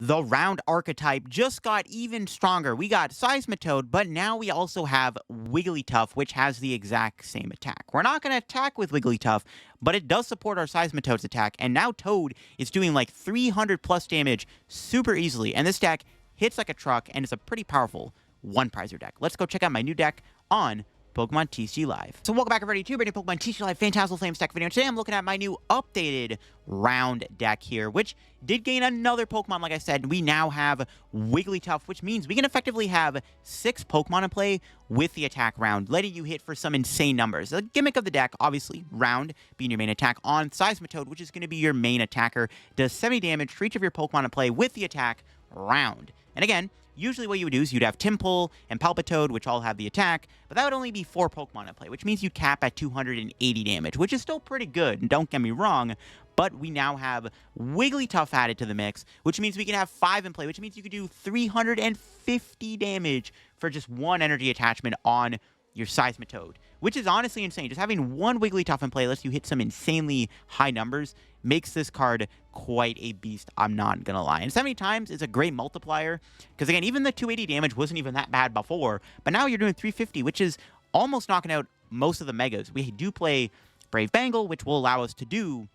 The round archetype just got even stronger. We got Seismitoad, but now we also have Wigglytuff, which has the exact same attack. We're not going to attack with Wigglytuff, but it does support our Seismitoad's attack, and now Toad is doing like 300 plus damage super easily, and this deck hits like a truck, and it's a pretty powerful one-prizer deck. Let's go check out my new deck on Pokemon TCG Live. So welcome back everybody to a brand new Pokemon TCG Live Phantasmal Flames deck video. Today I'm looking at my new updated round deck here, which did gain another Pokemon. Like I said, we now have Wigglytuff, which means we can effectively have 6 Pokemon in play with the attack round, letting you hit for some insane numbers. The gimmick of the deck, obviously, round being your main attack on Seismitoad, which is going to be your main attacker, does 70 damage for each of your Pokemon in play with the attack round. And again, usually what you would do is you'd have Tympole and Palpitoad, which all have the attack, but that would only be 4 Pokemon in play, which means you cap at 280 damage, which is still pretty good, and don't get me wrong, but we now have Wigglytuff added to the mix, which means we can have 5 in play, which means you could do 350 damage for just 1 energy attachment on your Seismitoad, which is honestly insane. Just having 1 Wigglytuff in play lets you hit some insanely high numbers, makes this card quite a beast, I'm not gonna lie. And 70 times is a great multiplier, because again, even the 280 damage wasn't even that bad before, but now you're doing 350, which is almost knocking out most of the Megas. We do play Brave Bangle, which will allow us to do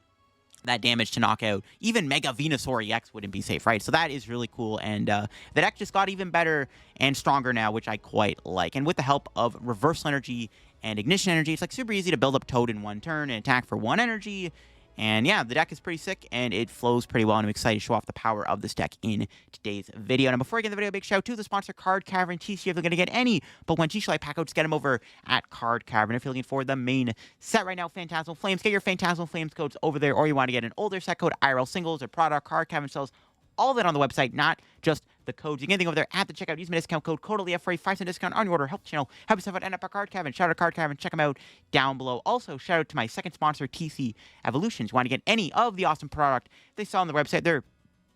that damage to knock out even Mega Venusaur EX wouldn't be safe, right? So that is really cool, and the deck just got even better and stronger now, which I quite like. And with the help of Reversal Energy and Ignition Energy, it's like super easy to build up Toad in 1 turn and attack for 1 energy. And yeah, the deck is pretty sick, and it flows pretty well, and I'm excited to show off the power of this deck in today's video. And before I get into the video, big shout out to the sponsor, Card Cavern TCG. If you're going to get any Pokemon TCG Live pack outs, get them over at Card Cavern. If you're looking for the main set right now, Phantasmal Flames, get your Phantasmal Flames codes over there, or you want to get an older set code, IRL singles, or product, Card Cavern sells all that on the website, not just the codes. You can get anything over there at the checkout. Use my discount code CODELIF for a 5% discount on your order. Help the channel. Help yourself out. End up at Card Cavern. Shout out to Card Cavern. Check them out down below. Also, shout out to my second sponsor, TC Evolutions. You want to get any of the awesome product they sell on the website. Their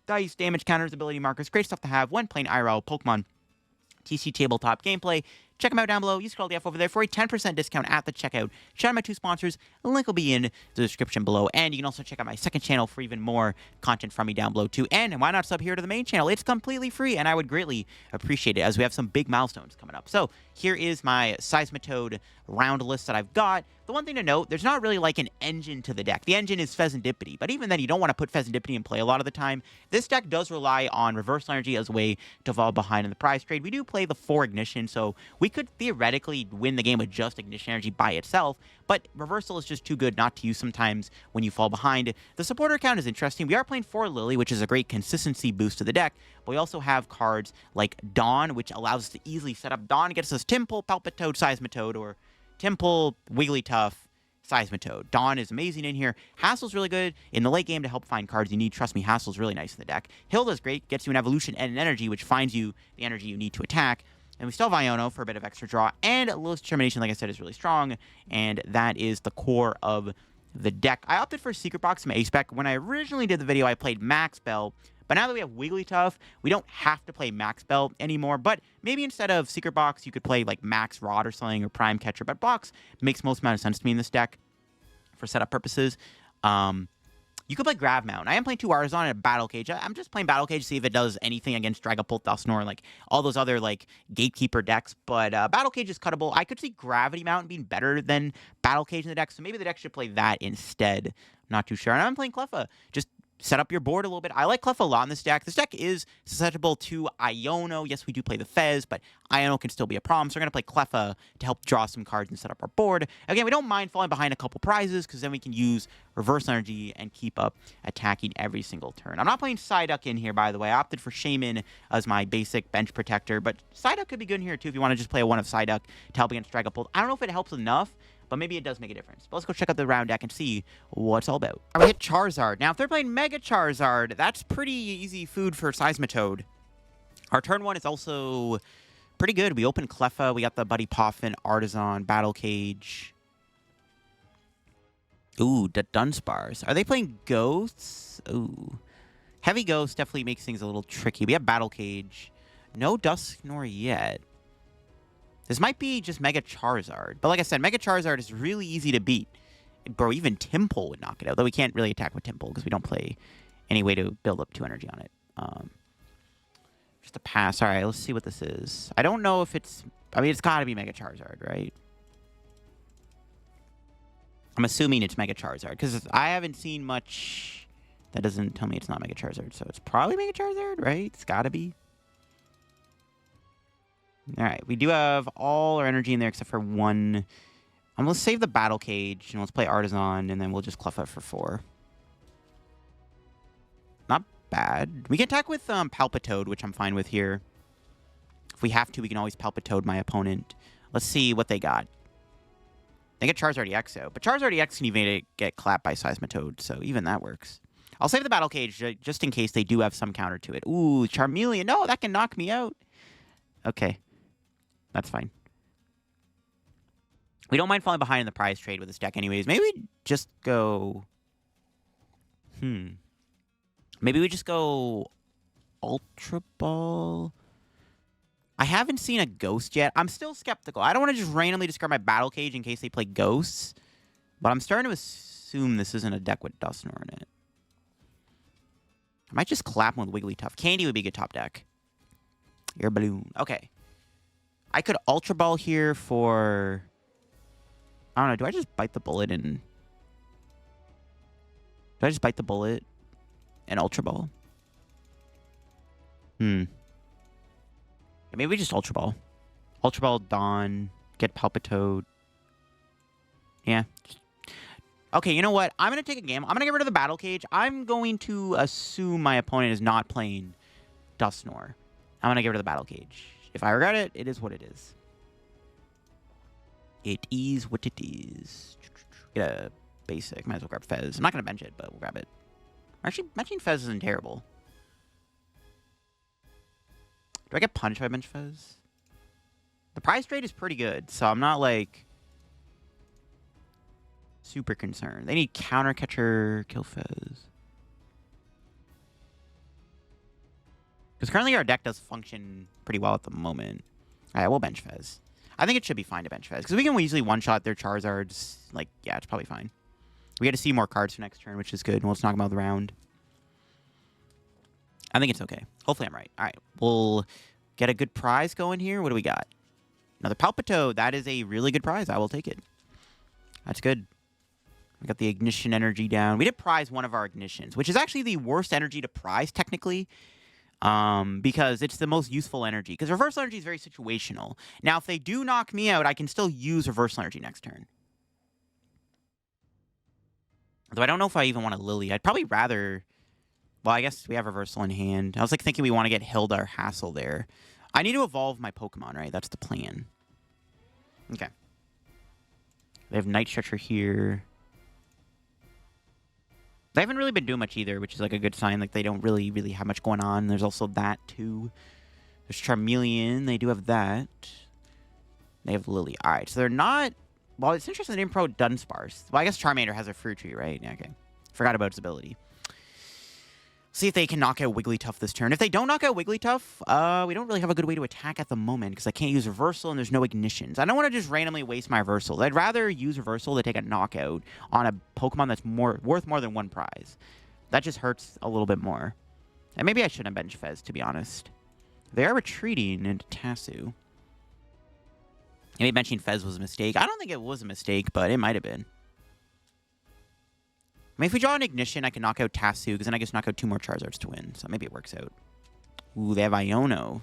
dice, damage counters, ability markers. Great stuff to have when playing IRL Pokemon TC tabletop gameplay. Check them out down below. Use code LDF over there for a 10% discount at the checkout. Shout out my 2 sponsors. The link will be in the description below. And you can also check out my second channel for even more content from me down below too. And why not sub here to the main channel? It's completely free, and I would greatly appreciate it as we have some big milestones coming up. So here is my Seismitoad round list that I've got. The one thing to note, there's not really like an engine to the deck. The engine is Fezandipiti, but even then, you don't want to put Fezandipiti in play a lot of the time. This deck does rely on Reversal Energy as a way to fall behind in the prize trade. We do play the 4 Ignition, so we could theoretically win the game with just Ignition Energy by itself, but Reversal is just too good not to use sometimes when you fall behind. The supporter count is interesting. We are playing 4 Lillie, which is a great consistency boost to the deck, but we also have cards like Dawn, which allows us to easily set up Dawn, gets us Tympole, Palpitoad, Seismitoad, or Tympole, Wigglytuff, Seismitoad. Dawn is amazing in here. Hassel's really good in the late game to help find cards you need. Trust me, Hassel's really nice in the deck. Hilda's great, gets you an evolution and an energy, which finds you the energy you need to attack. And we still have Iono for a bit of extra draw, and Lil's Determination, like I said, is really strong, and that is the core of the deck. I opted for Secret Box MEG spec. When I originally did the video, I played Max Bell, but now that we have Wigglytuff, we don't have to play Max Bell anymore, but maybe instead of Secret Box, you could play like Max Rod or something, or Prime Catcher, but Box makes most amount of sense to me in this deck for setup purposes. You could play Grav Mount. I am playing 2 Artazon at Battle Cage. I'm just playing Battle Cage to see if it does anything against Dragapult, Dusknoir, like all those other like Gatekeeper decks. But Battle Cage is cuttable. I could see Gravity Mount being better than Battle Cage in the deck, so maybe the deck should play that instead. Not too sure. And I'm playing Cleffa. Just set up your board a little bit. I like Cleffa a lot in this deck. This deck is susceptible to Iono. Yes, we do play the Fez, but Iono can still be a problem. So we're going to play Cleffa to help draw some cards and set up our board. Again, we don't mind falling behind a couple prizes, because then we can use Reverse Energy and keep up attacking every single turn. I'm not playing Psyduck in here, by the way. I opted for Shaymin as my basic bench protector, but Psyduck could be good in here too if you want to just play a 1 of Psyduck to help against Dragapult. I don't know if it helps enough, but maybe it does make a difference. But let's go check out the round deck and see what it's all about. We hit Charizard. Now, if they're playing Mega Charizard, that's pretty easy food for Seismitoad. Our turn 1 is also pretty good. We open Cleffa. We got the Buddy Poffin, Artazon, Battle Cage. Ooh, the Dunsparce. Are they playing Ghosts? Ooh. Heavy Ghost definitely makes things a little tricky. We have Battle Cage. No Dusknoir yet. This might be just Mega Charizard. But like I said, Mega Charizard is really easy to beat. Bro, even Tympole would knock it out. Though we can't really attack with Tympole because we don't play any way to build up 2 energy on it. Just a pass. All right, let's see what this is. I don't know if it's... I mean, it's got to be Mega Charizard, right? I'm assuming it's Mega Charizard, because I haven't seen much that doesn't tell me it's not Mega Charizard. So it's probably Mega Charizard, right? It's got to be. All right, we do have all our energy in there except for one. Let's save the Battle Cage, and let's play Artazon, and then we'll just Cleffa for 4. Not bad. We can attack with Palpitoad, which I'm fine with here. If we have to, we can always Palpitoad my opponent. Let's see what they got. They get Charizard EX out, but Charizard EX can even get clapped by Seismitoad, so even that works. I'll save the Battle Cage just in case they do have some counter to it. Ooh, Charmeleon. No, that can knock me out. Okay. That's fine. We don't mind falling behind in the prize trade with this deck anyways. Maybe we just go... Maybe we just go Ultra Ball. I haven't seen a Ghost yet. I'm still skeptical. I don't want to just randomly discard my Battle Cage in case they play Ghosts. But I'm starting to assume this isn't a deck with Dusknoir in it. I might just clap him with Wigglytuff. Candy would be a good top deck. Air Balloon. Okay. I could Ultra Ball here for... I don't know. Do I just bite the bullet and... Do I just bite the bullet and Ultra Ball? Yeah, maybe we just Ultra Ball. Ultra Ball, Dawn, get Palpitoad. Yeah. Okay, you know what? I'm going to take a gamble. I'm going to get rid of the Battle Cage. I'm going to assume my opponent is not playing Dusknoir. I'm going to get rid of the Battle Cage. If I regret it, it is what it is. It is what it is. Get a basic. Might as well grab Fez. I'm not going to bench it, but we'll grab it. Actually, benching Fez isn't terrible. Do I get punished if I bench Fez? The prize trade is pretty good, so I'm not, like, super concerned. They need counter catcher, kill Fez. Because currently our deck does function pretty well at the moment. All right, we'll bench Fez. I think it should be fine to bench Fez. Because we can easily one-shot their Charizards. Like, yeah, it's probably fine. We got to see more cards for next turn, which is good. Let's knock them out of the round. I think it's okay. Hopefully I'm right. All right, we'll get a good prize going here. What do we got? Another Palpitoad. That is a really good prize. I will take it. That's good. We got the Ignition Energy down. We did prize one of our Ignitions, which is actually the worst energy to prize, technically. Because it's the most useful energy. Because Reversal Energy is very situational. Now, if they do knock me out, I can still use Reversal Energy next turn. Though I don't know if I even want a Lillie. I'd probably rather... Well, I guess we have Reversal in hand. I was like thinking we want to get Hilda or Hassel there. I need to evolve my Pokemon, right? That's the plan. Okay. They have Night Stretcher here. They haven't really been doing much either, which is like a good sign. Like they don't really have much going on. There's also that too. There's Charmeleon. They do have that. They have Lillie. All right, so they're not... Well, it's interesting they didn't pro Dunsparce. Well, I guess Charmander has a Fruit Tree, right? Yeah, okay. Forgot about its ability. See if they can knock out Wigglytuff this turn. If they don't knock out Wigglytuff, we don't really have a good way to attack at the moment because I can't use Reversal and there's no Ignitions. I don't want to just randomly waste my Reversal. I'd rather use Reversal to take a knockout on a Pokemon that's worth more than one prize. That just hurts a little bit more. And maybe I shouldn't bench Fez, to be honest. They are retreating into Tassu. Maybe benching Fez was a mistake. I don't think it was a mistake, but it might have been. I mean, if we draw an Ignition, I can knock out Tassu, because then I just knock out 2 more Charizards to win. So maybe it works out. Ooh, they have Iono.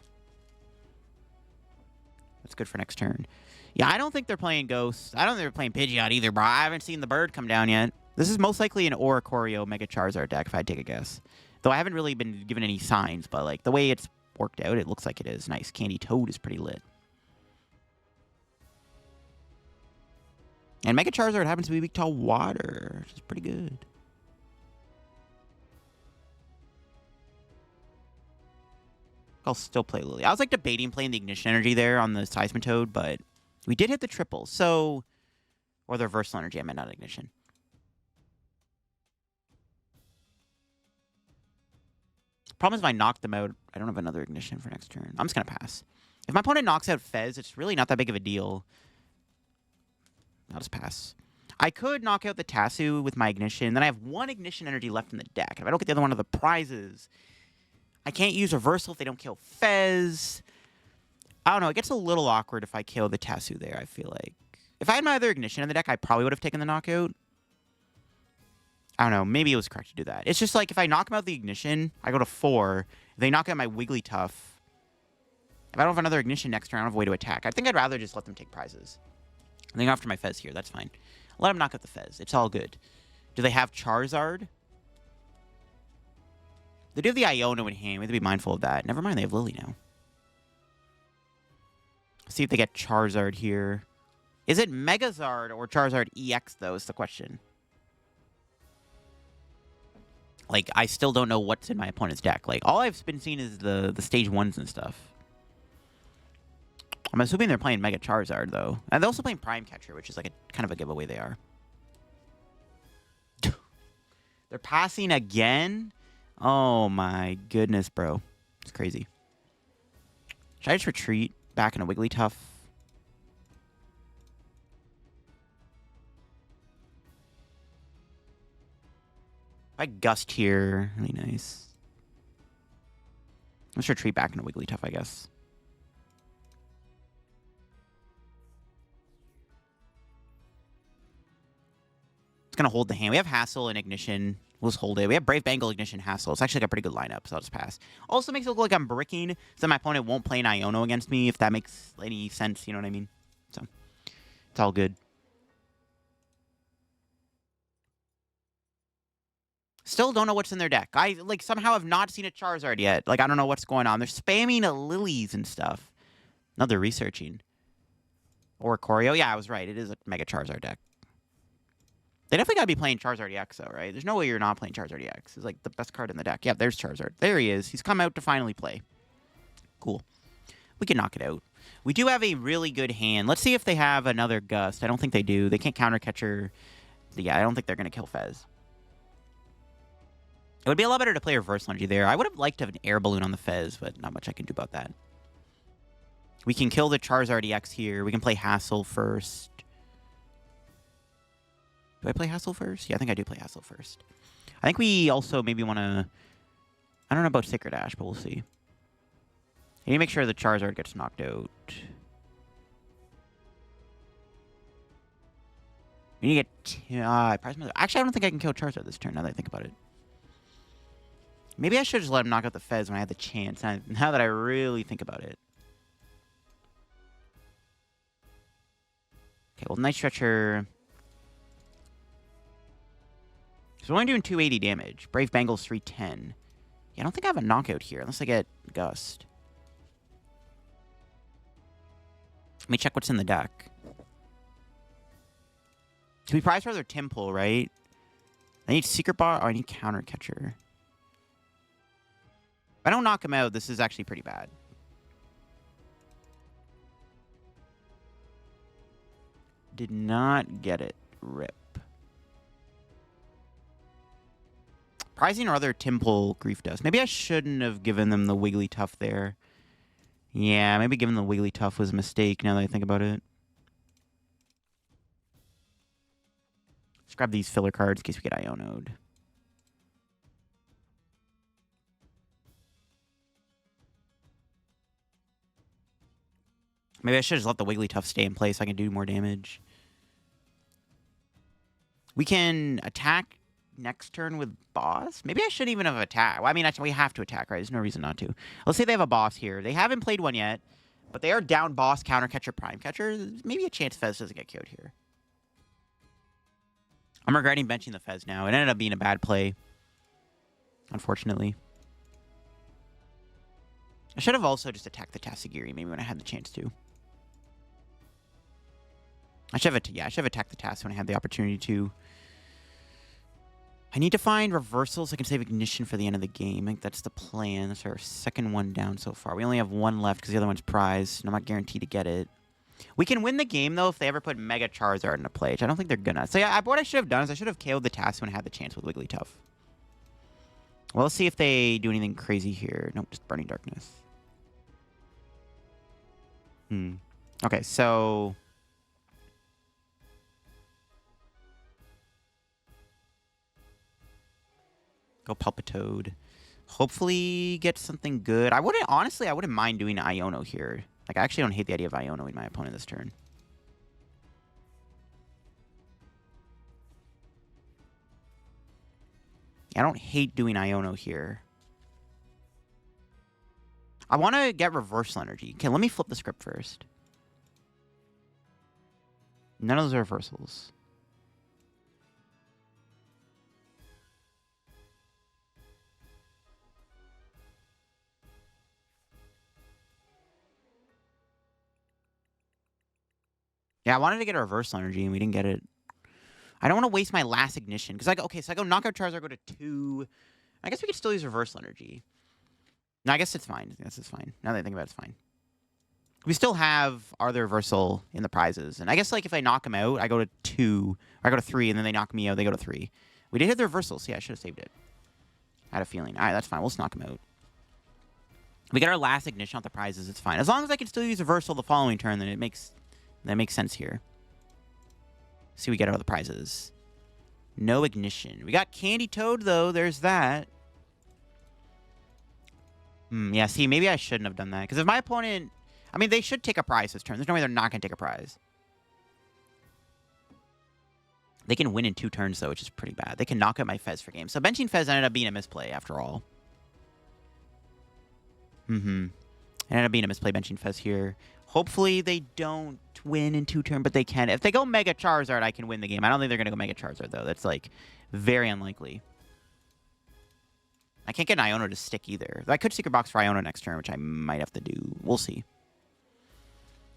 That's good for next turn. Yeah, I don't think they're playing Ghosts. I don't think they're playing Pidgeot either, bro. I haven't seen the bird come down yet. This is most likely an Oricorio Mega Charizard deck, if I had to take a guess. Though I haven't really been given any signs, but like the way it's worked out, it looks like it is. Nice. Candy Toad is pretty lit. And Mega Charizard happens to be weak to water, which is pretty good. I'll still play Lillie. I was like debating playing the Ignition Energy there on the Seismitoad, but we did hit the triple, so... Or the Reversal Energy, I meant not Ignition. Problem is if I knock them out, I don't have another Ignition for next turn. I'm just going to pass. If my opponent knocks out Fez, it's really not that big of a deal. I'll just pass. I could knock out the Tassu with my Ignition. Then I have 1 Ignition Energy left in the deck. If I don't get the other one of the prizes, I can't use reversal if they don't kill Fez. I don't know. It gets a little awkward if I kill the Tassu there, I feel like. If I had my other Ignition in the deck, I probably would have taken the knockout. I don't know. Maybe it was correct to do that. It's just like if I knock him out the Ignition, I go to 4. If they knock out my Wigglytuff. If I don't have another Ignition next turn, I don't have a way to attack. I think I'd rather just let them take prizes. I think after my Fez here, that's fine. Let them knock out the Fez. It's all good. Do they have Charizard? They do have the Iono in hand. We have to be mindful of that. Never mind, they have Lillie now. Let's see if they get Charizard here. Is it Megazard or Charizard EX, though, is the question. Like, I still don't know what's in my opponent's deck. Like, all I've been seeing is the stage 1s and stuff. I'm assuming they're playing Mega Charizard, though. And they're also playing Prime Catcher, which is like a kind of a giveaway they are. They're passing again? Oh, my goodness, bro. It's crazy. Should I just retreat back in a Wigglytuff? If I Gust here, really nice. Let's retreat back in a Wigglytuff, I guess. It's going to hold the hand. We have Hassel and Ignition. We'll just hold it. We have Brave Bangle, Ignition, Hassel. It's actually like a pretty good lineup, so I'll just pass. Also makes it look like I'm bricking, so my opponent won't play an Iono against me, if that makes any sense, you know what I mean? So, it's all good. Still don't know what's in their deck. I, like, somehow have not seen a Charizard yet. Like, I don't know what's going on. They're spamming Lillies and stuff. No, they're researching. Or Choreo. Yeah, I was right. It is a Mega Charizard deck. They definitely got to be playing Charizard EX, though, right? There's no way you're not playing Charizard EX. It's like the best card in the deck. Yeah, there's Charizard. There he is. He's come out to finally play. Cool. We can knock it out. We do have a really good hand. Let's see if they have another Gust. I don't think they do. They can't counter catcher. Yeah, I don't think they're going to kill Fez. It would be a lot better to play Reverse Lungy there. I would have liked to have an Air Balloon on the Fez, but not much I can do about that. We can kill the Charizard EX here. We can play Hassel first. Do I play Hassel first? Yeah, I think I do play Hassel first. I think we also maybe want to... I don't know about Sacred Ash, but we'll see. I need to make sure the Charizard gets knocked out. We need to get... Actually, I don't think I can kill Charizard this turn, now that I think about it. Maybe I should just let him knock out the Fez when I had the chance, now that I really think about it. Okay, well, Night Stretcher... So we're only doing 280 damage. Brave Bangle's 310. Yeah, I don't think I have a knockout here, unless I get Gust. Let me check what's in the deck. So we prize for their Tympole, right? I need Secret Box, or I need Counter Catcher. If I don't knock him out, this is actually pretty bad. Did not get it. Rip. Prizing or other Tympole Grief Dust. Maybe I shouldn't have given them the Wigglytuff there. Yeah, maybe giving the Wigglytuff was a mistake now that I think about it. Let's grab these filler cards in case we get Iono'd. Maybe I should just let the Wigglytuff stay in place so I can do more damage. We can attack next turn with boss? Maybe I shouldn't even have attacked. Well, I mean, we have to attack, right? There's no reason not to. Let's say they have a boss here. They haven't played one yet, but they are down boss, counter catcher, prime catcher. There's maybe a chance Fez doesn't get killed here. I'm regretting benching the Fez now. It ended up being a bad play, unfortunately. I should have also just attacked the Tatsugiri maybe when I had the chance to. I should have attacked the Tass when I had the opportunity to. I need to find reversals so I can save Ignition for the end of the game. I think that's the plan. That's our second one down so far. We only have one left because the other one's prize, and I'm not guaranteed to get it. We can win the game, though, if they ever put Mega Charizard into play, which I don't think they're gonna. So, yeah, what I should have done is I should have KO'd the Tass when I had the chance with Wigglytuff. Well, let's see if they do anything crazy here. Nope, just Burning Darkness. Okay, so... Go Palpitoad. Hopefully get something good. Honestly, I wouldn't mind doing Iono here. Like, I actually don't hate the idea of Iono in my opponent this turn. I don't hate doing Iono here. I want to get reversal energy. Okay, let me flip the script first. None of those are reversals. Yeah, I wanted to get a reversal energy, and we didn't get it. I don't want to waste my last ignition. Because so I go knockout Charizard, go to 2. I guess we could still use reversal energy. No, I guess it's fine. I guess it's fine. Now that I think about it, it's fine. We still have other reversal in the prizes. And I guess, like, if I knock them out, I go to 2. Or I go to 3, and then they knock me out, they go to 3. We did hit the reversal, so yeah, I should have saved it. I had a feeling. All right, that's fine. We'll just knock them out. We get our last ignition off the prizes. It's fine. As long as I can still use reversal the following turn, then that makes sense here. See, we get out of the prizes. No ignition. We got Candy Toad, though. There's that. Yeah, see, maybe I shouldn't have done that. Because if my opponent... I mean, they should take a prize this turn. There's no way they're not going to take a prize. They can win in 2 turns, though, which is pretty bad. They can knock out my Fez for game. So benching Fez ended up being a misplay, after all. It ended up being a misplay benching Fez here. Hopefully they don't win in 2 turns, but they can. If they go Mega Charizard, I can win the game. I don't think they're going to go Mega Charizard, though. That's, like, very unlikely. I can't get an Iono to stick either. I could Secret Box for Iono next turn, which I might have to do. We'll see.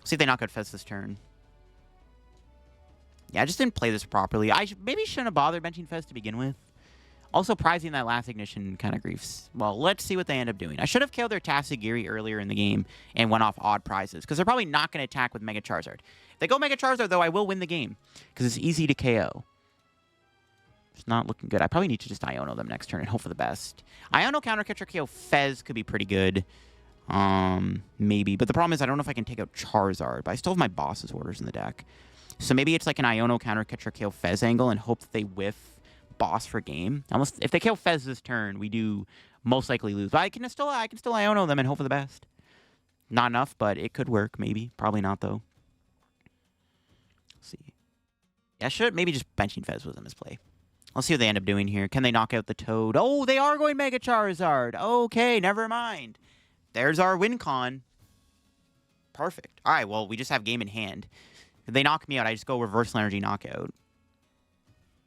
See if they knock out Fez this turn. Yeah, I just didn't play this properly. I maybe shouldn't have bothered benching Fez to begin with. Also, prizing that last ignition kind of griefs. Well, let's see what they end up doing. I should have killed their Tatsugiri earlier in the game and went off odd prizes, because they're probably not going to attack with Mega Charizard. If they go Mega Charizard, though, I will win the game, because it's easy to KO. It's not looking good. I probably need to just Iono them next turn and hope for the best. Iono counter catcher KO Fez could be pretty good. Maybe. But the problem is I don't know if I can take out Charizard, but I still have my boss's orders in the deck. So maybe it's like an Iono counter catcher KO Fez angle and hope that they whiff boss for game. Almost, if they kill Fez this turn, we do most likely lose. But I can still Iono them and hope for the best. Not enough, but it could work, maybe. Probably not, though. Let's see. Yeah, I should maybe just benching Fez was a misplay. Let's see what they end up doing here. Can they knock out the Toad? Oh, they are going Mega Charizard. Okay, never mind. There's our win con. Perfect. All right, well, we just have game in hand. If they knock me out, I just go Reversal Energy Knockout.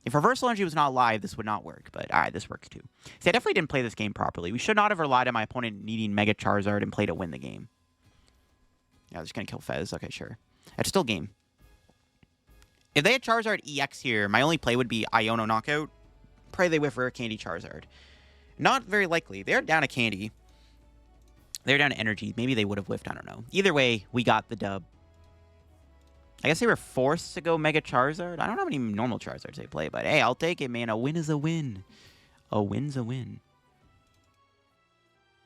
If Reversal Energy was not live, this would not work. But, all right, this works too. See, I definitely didn't play this game properly. We should not have relied on my opponent needing Mega Charizard and play to win the game. Yeah, they're just going to kill Fez. Okay, sure. That's still game. If they had Charizard EX here, my only play would be Iono Knockout. Pray they whiff Rare Candy Charizard. Not very likely. They're down to Candy. They're down to Energy. Maybe they would have whiffed. I don't know. Either way, we got the dub. I guess they were forced to go Mega Charizard. I don't know how many normal Charizards they play, but hey, I'll take it, man. A win is a win. A win's a win.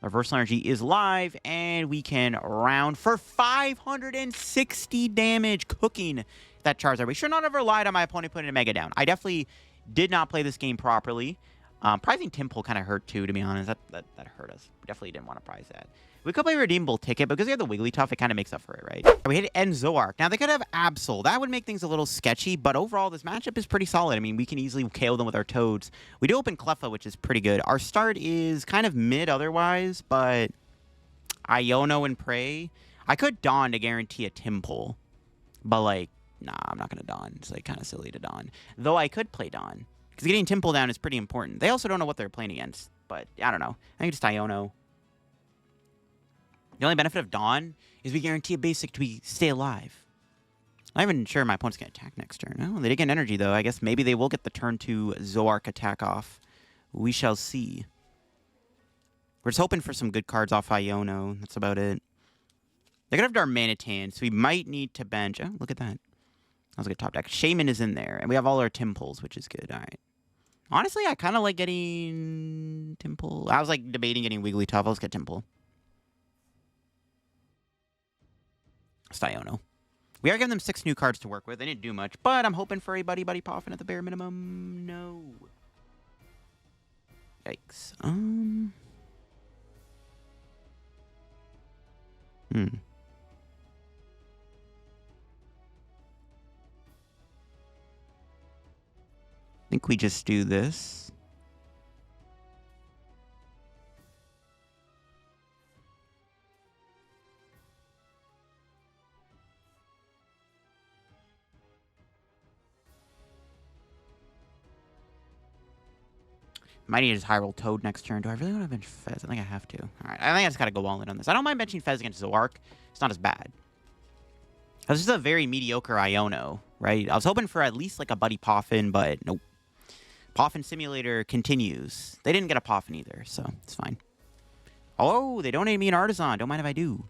Reversal Energy is live, and we can round for 560 damage, cooking that Charizard. We should not have relied on my opponent putting a Mega down. I definitely did not play this game properly. Prizing Tympole kind of hurt, too, to be honest. That hurt us. We definitely didn't want to prize that. We could play a redeemable ticket, but because we have the Wigglytuff, it kind of makes up for it, right? We hit end Zoroark. Now, they could have Absol. That would make things a little sketchy, but overall, this matchup is pretty solid. I mean, we can easily KO them with our Toads. We do open Cleffa, which is pretty good. Our start is kind of mid otherwise, but Iono and Prey. I could Dawn to guarantee a Tympole, but, like, nah, I'm not going to Dawn. It's, like, kind of silly to Dawn. Though I could play Dawn, because getting Tympole down is pretty important. They also don't know what they're playing against, but I don't know. I think just Iono. The only benefit of Dawn is we guarantee a basic to stay alive. I'm not even sure my opponent's going to attack next turn. Oh, they did get energy, though. I guess maybe they will get the turn 2 Zoroark attack off. We shall see. We're just hoping for some good cards off Iono. That's about it. They're going to have Darmanitan, so we might need to bench. Oh, look at that. That was a good top deck. Shaymin is in there, and we have all our Tympoles, which is good. All right. Honestly, I kind of like getting Tympole. I was, like, debating getting Wigglytuff. Let's get Tympole. Iono. We are giving them 6 new cards to work with. They didn't do much, but I'm hoping for a Buddy-Buddy Poffin at the bare minimum. No. Yikes. I think we just do this. Might need to just high roll Toad next turn. Do I really want to bench Fez? I think I have to. All right, I think I just got to go all in on this. I don't mind benching Fez against Zoroark. It's not as bad. This is a very mediocre Iono, right? I was hoping for at least like a Buddy Poffin, but nope. Poffin Simulator continues. They didn't get a Poffin either, so it's fine. Oh, they donated me an Artazon. Don't mind if I do.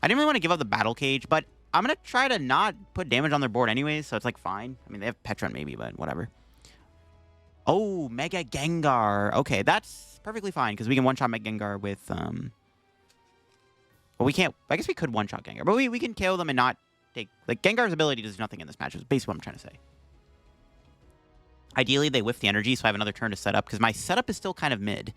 I didn't really want to give up the Battle Cage, but I'm going to try to not put damage on their board anyways, so it's like fine. I mean, they have Petron maybe, but whatever. Oh, Mega Gengar. Okay, that's perfectly fine, because we can one-shot Mega Gengar with, well, we can't, I guess we could one-shot Gengar, but we can KO them and not take, like, Gengar's ability does nothing in this match, is basically what I'm trying to say. Ideally, they whiff the energy, so I have another turn to set up, because my setup is still kind of mid.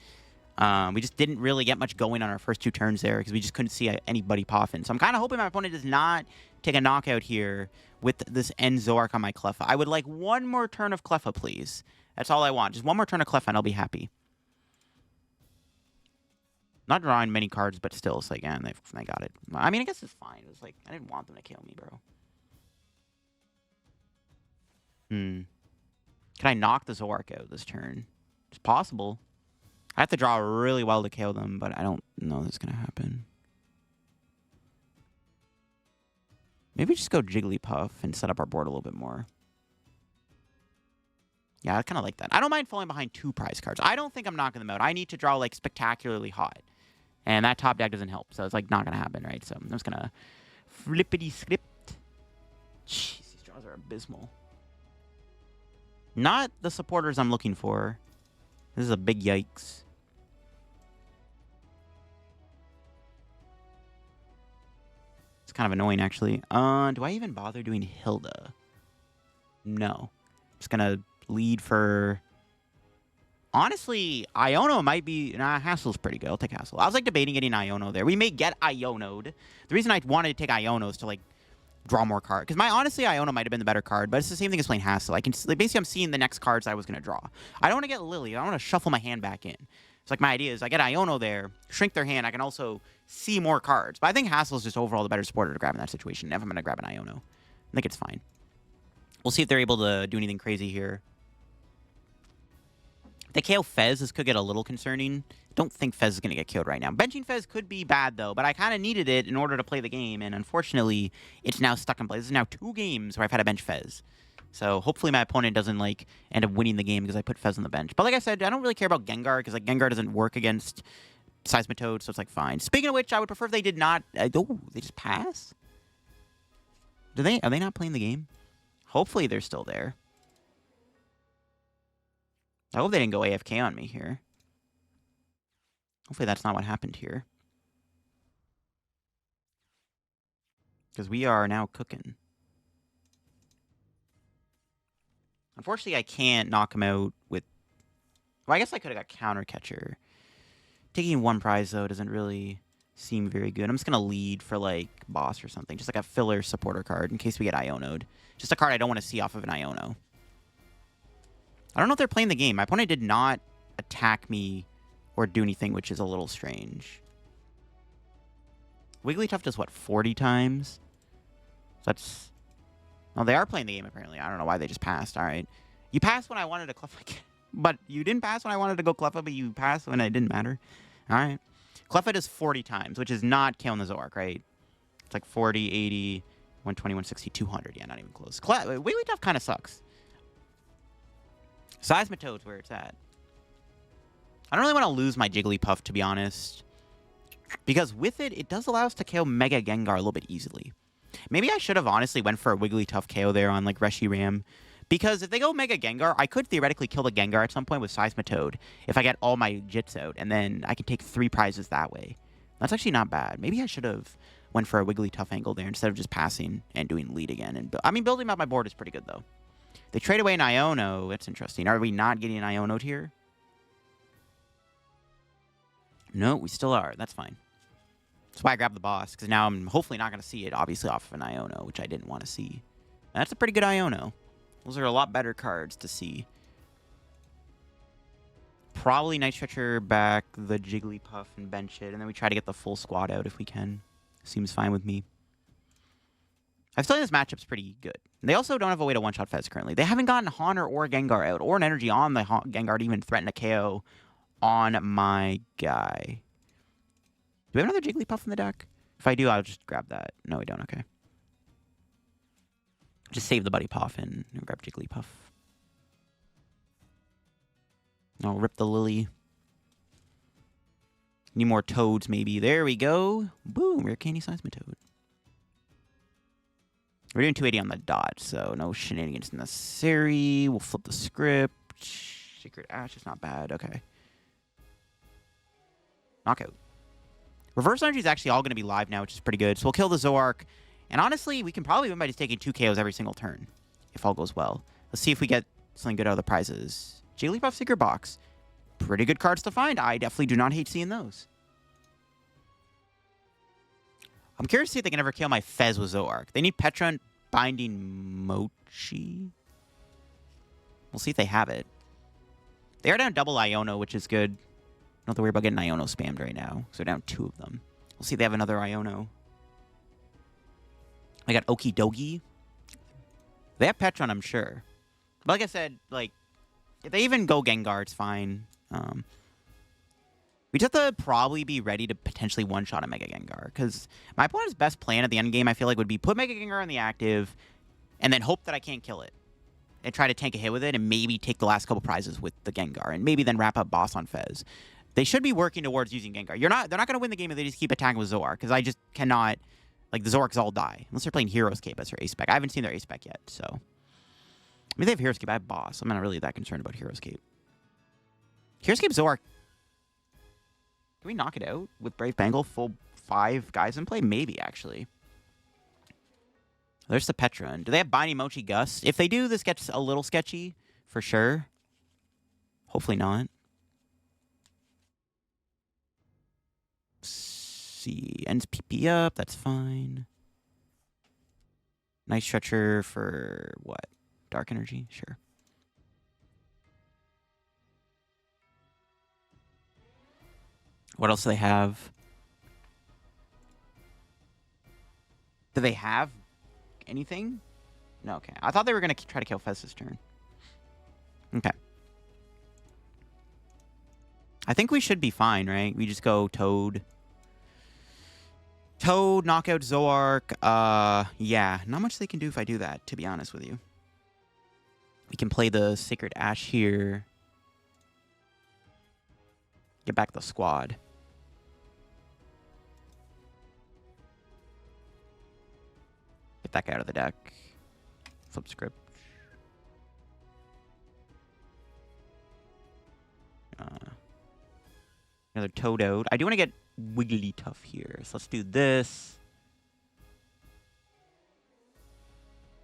We just didn't really get much going on our first 2 turns there, because we just couldn't see anybody Poffin. So I'm kind of hoping my opponent does not take a knockout here with this end Zoroark on my Cleffa. I would like one more turn of Cleffa, please. That's all I want. Just one more turn of Cleffa and I'll be happy. Not drawing many cards, but still, it's like, yeah, they got it. I mean, I guess it's fine. It was like, I didn't want them to kill me, bro. Can I knock the Zoroark out this turn? It's possible. I have to draw really well to KO them, but I don't know that's going to happen. Maybe just go Jigglypuff and set up our board a little bit more. Yeah, I kind of like that. I don't mind falling behind 2 prize cards. I don't think I'm knocking them out. I need to draw, like, spectacularly hot. And that top deck doesn't help. So it's, like, not going to happen, right? So I'm just going to flippity-script. Jeez, these draws are abysmal. Not the supporters I'm looking for. This is a big yikes. It's kind of annoying, actually. Do I even bother doing Hilda? No. I'm just going to lead for... Honestly, Iono might be... Nah, Hassel's pretty good. I'll take Hassel. I was, like, debating getting Iono there. We may get Iono'd. The reason I wanted to take Iono is to, like, draw more cards. Because honestly, Iono might have been the better card, but it's the same thing as playing Hassel. I can... Like, basically, I'm seeing the next cards I was going to draw. I don't want to get Lillie. I want to shuffle my hand back in. It's like, my idea is I get Iono there, shrink their hand. I can also see more cards. But I think Hassel's just overall the better supporter to grab in that situation. If I'm going to grab an Iono, I think it's fine. We'll see if they're able to do anything crazy here. The KO Fez, this could get a little concerning. Don't think Fez is going to get killed right now. Benching Fez could be bad, though, but I kind of needed it in order to play the game, and unfortunately, it's now stuck in play. This is now 2 games where I've had to bench Fez. So hopefully my opponent doesn't, like, end up winning the game because I put Fez on the bench. But like I said, I don't really care about Gengar because, like, Gengar doesn't work against Seismitoad, so it's, like, fine. Speaking of which, I would prefer if they did not... oh, they just pass? Are they not playing the game? Hopefully they're still there. I hope they didn't go AFK on me here. Hopefully that's not what happened here. Because we are now cooking. Unfortunately, I can't knock him out with... Well, I guess I could have got Counter Catcher. Taking 1 prize, though, doesn't really seem very good. I'm just going to lead for, like, Boss or something. Just like a filler supporter card in case we get Iono'd. Just a card I don't want to see off of an Iono. I don't know if they're playing the game. My opponent did not attack me or do anything, which is a little strange. Wigglytuff does, what, 40 times? So that's... Oh, they are playing the game, apparently. I don't know why they just passed. All right. You passed when I wanted to Cleffa. But you didn't pass when I wanted to go Cleffa, but you passed when it didn't matter. All right. Cleffa does 40 times, which is not killing the Zoroark, right? It's like 40, 80, 120, 160, 200. Yeah, not even close. Wigglytuff kind of sucks. Seismitoad's where it's at. I don't really want to lose my Jigglypuff, to be honest. Because with it, it does allow us to KO Mega Gengar a little bit easily. Maybe I should have honestly went for a Wigglytuff KO there on, like, Reshiram. Because if they go Mega Gengar, I could theoretically kill the Gengar at some point with Seismitoad if I get all my Jits out. And then I can take 3 prizes that way. That's actually not bad. Maybe I should have went for a Wigglytuff angle there instead of just passing and doing lead again. And I mean, building out my board is pretty good, though. They trade away an Iono. That's interesting. Are we not getting an Iono here? No, we still are. That's fine. It's That's why I grabbed the boss, because now I'm hopefully not going to see it, obviously, off of an Iono, which I didn't want to see. And that's a pretty good Iono. Those are a lot better cards to see. Probably Night Stretcher back the Jigglypuff and bench it, and then we try to get the full squad out if we can. Seems fine with me. I've still think this matchup's pretty good. They also don't have a way to one-shot Fez currently. They haven't gotten Haunter or Gengar out, or an energy on the Gengar to even threaten a KO on my guy. Do we have another Jigglypuff in the deck? If I do, I'll just grab that. No, we don't. Okay. Just save the Buddy Poffin and grab Jigglypuff. I'll rip the Lillie. Need more Toads, maybe. There we go. Boom. Rare Candy Seismitoad. We're doing 280 on the dot, so no shenanigans necessary. We'll flip the script. Secret Ash is not bad. Okay. Knockout. Reverse Energy is actually all going to be live now, which is pretty good. So we'll kill the Zoroark. And honestly, we can probably win by just taking 2 KOs every single turn, if all goes well. Let's see if we get something good out of the prizes. Jigglypuff Secret Box. Pretty good cards to find. I definitely do not hate seeing those. I'm curious to see if they can ever kill my Fez with Zoroark. They need Petra and Binding Mochi. We'll see if they have it. They are down double Iono, which is good. Don't have to worry about getting Iono spammed right now. So they're down 2 of them. We'll see if they have another Iono. I got Okie Dokie. They have Petron, I'm sure. But like I said, like, if they even go Gengar, it's fine. We just have to probably be ready to potentially one-shot a Mega Gengar. Because my opponent's best plan at the end game, I feel like, would be put Mega Gengar on the active and then hope that I can't kill it. And try to tank a hit with it and maybe take the last couple prizes with the Gengar. And maybe then wrap up boss on Fez. They should be working towards using Gengar. They're not going to win the game if they just keep attacking with Zoroark. Because I just cannot... Like, the Zoroarks all die. Unless they're playing Hero Escape as their ace spec. I haven't seen their ace spec yet, so... I mean, they have Hero Escape. I have Boss. I'm not really that concerned about Hero Escape. Hero Escape Zoroark. Can we knock it out with Brave Bangle? Full 5 guys in play? Maybe, actually. There's the Petron. Do they have Binding Mochi Gust? If they do, this gets a little sketchy. For sure. Hopefully not. See. Ends PP up. That's fine. Night Stretcher for what? Dark Energy? Sure. What else do they have? Do they have anything? No, okay. I thought they were going to try to kill Fez this turn. Okay. I think we should be fine, right? We just go Toad. Toad, knockout Zoroark. Yeah, not much they can do if I do that, to be honest with you. We can play the Sacred Ash here. Get back the squad. Get that guy out of the deck. Flip script. Another Toadout. I do want to get Wigglytuff here. So let's do this.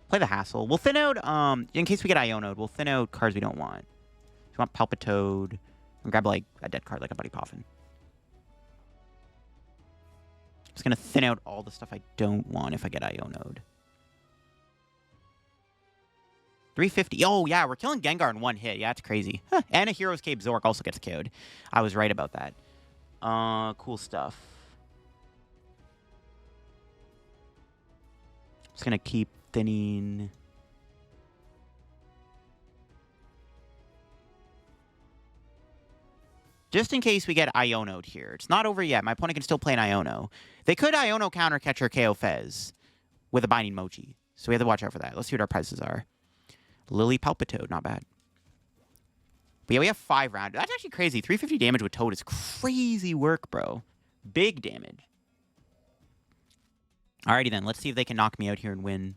Play the Hassel. We'll thin out, in case we get Iono'd, we'll thin out cards we don't want. If you want Palpitoad, and grab, like, a dead card, like a Buddy Poffin. Just gonna thin out all the stuff I don't want if I get Iono'd. 350. Oh, yeah, we're killing Gengar in 1 hit. Yeah, it's crazy. Huh. And a Hero Escape Zoroark also gets KO'd. I was right about that. Cool stuff. Just gonna keep thinning. Just in case we get Iono'd here. It's not over yet. My opponent can still play an Iono. They could Iono counter catch or KO Fez with a Binding Mochi. So we have to watch out for that. Let's see what our prices are. Lillie Palpitoad, not bad. But yeah, we have 5 round. That's actually crazy. 350 damage with Toad is crazy work, bro. Big damage. Alrighty then. Let's see if they can knock me out here and win.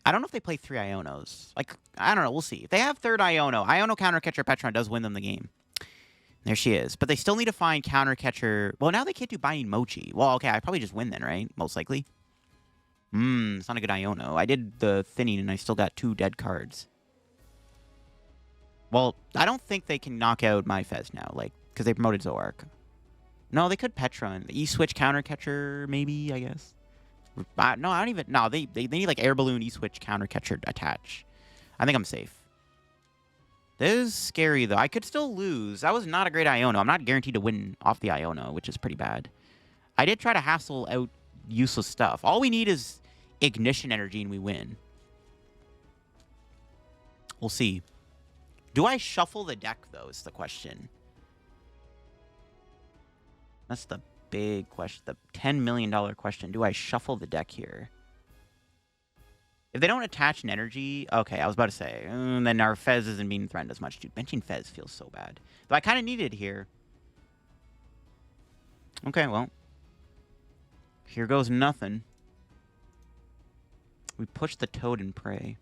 I don't know if they play 3 Ionos. Like, I don't know. We'll see. If they have 3rd Iono, Iono counter catcher Petron does win them the game. There she is. But they still need to find counter catcher. Well, now they can't do Binding Mochi. Well, okay. I probably just win then, right? Most likely. It's not a good Iono. I did the thinning and I still got 2 dead cards. Well, I don't think they can knock out my Fez now, like, because they promoted Zoroark. No, they could Petra. The E-Switch counter catcher, maybe, I guess. No, I don't even... No, they need, like, Air Balloon E-Switch counter catcher attach. I think I'm safe. This is scary, though. I could still lose. That was not a great Iono. I'm not guaranteed to win off the Iono, which is pretty bad. I did try to hassle out useless stuff. All we need is Ignition Energy, and we win. We'll see. Do I shuffle the deck, though, is the question. That's the big question. The $10 million question. Do I shuffle the deck here? If they don't attach an energy... Okay, I was about to say. Then our Fez isn't being threatened as much. Dude, benching Fez feels so bad. Though I kind of need it here. Okay, well. Here goes nothing. We push the Toad and pray.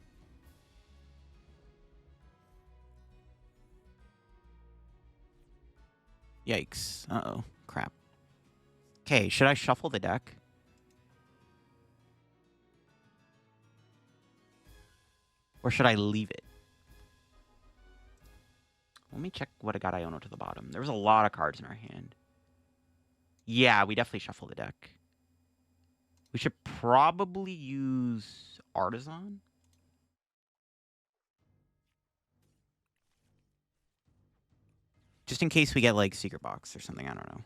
Yikes. Uh-oh. Crap. Okay, should I shuffle the deck? Or should I leave it? Let me check what I got Iono to the bottom. There was a lot of cards in our hand. Yeah, we definitely shuffle the deck. We should probably use Artazon. Just in case we get, like, Secret Box or something. I don't know.